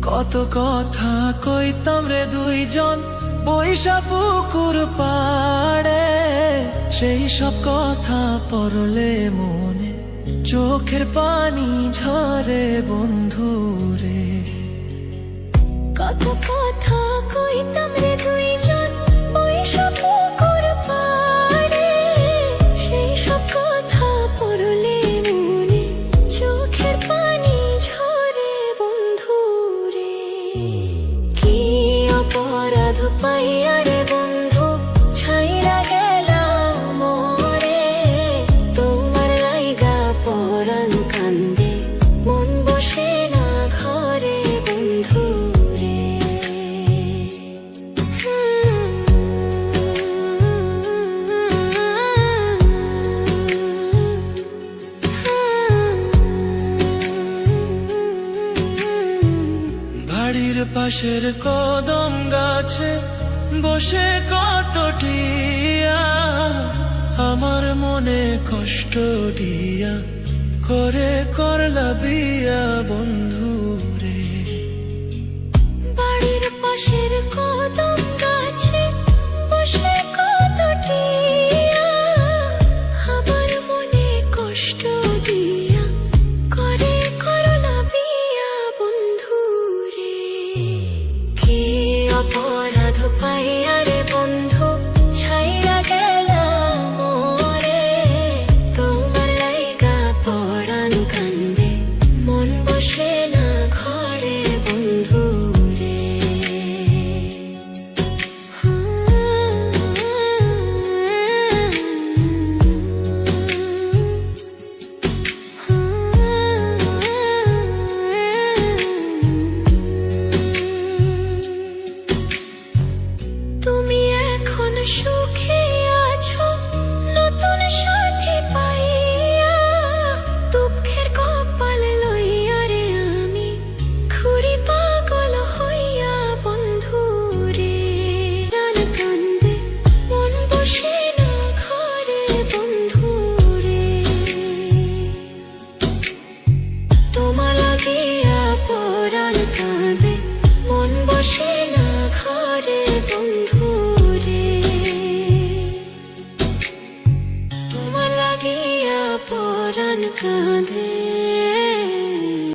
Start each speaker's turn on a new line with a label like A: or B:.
A: কত কথা কইতাম রে দুইজন বৈশা পুকুর পাড়ে, সেই সব কথা পড়লে মনে চোখের পানি ঝরে বন্ধু রে।
B: কত কথা কইতাম রে দুইজন বৈশা পুকুর পাড়ে, সেই সব কথা পড়লে মনে চোখের পানি ঝরে বন্ধু রে। কি অপরাধ পাইয়া রে বন্ধু ছাইরা গেলাম মোরে, তোমার লাইগা পরাণ কান্দে মন বসে না ঘরে বন্ধু রে।
A: বাড়ির পাশের কদম গাছে বসে কত টিয়া, আমার মনে কষ্ট দিয়া করে করলা বিয়া বন্ধু রে।
B: বাড়ির পাশের কদম গাছে বসে কত টিয়া, আমার মনে কষ্ট দিয়া করে করলা বিয়া বন্ধু রে। কি অপরাধ পাইয়া রে বন্ধু ছাইরা গেলাম মোরে, তোমার লাইগা পরাণ কান্দে মন বসে না ঘরে বন্ধু রে। তুমি এখন সুখে আছো নতুন সাথী পাইয়া, দুঃখের কপাল লইয়া রে আমি ঘুরি পাগল হইয়া বন্ধু রে। প্রাণ কান্দে মন বসে না ঘরে বন্ধু রে, তোমার লাগিয়া পরাণ কাঁদে মন বসে না ঘরে বন্ধু রে। তোমার লাগিয়া পরাণ কাঁদে।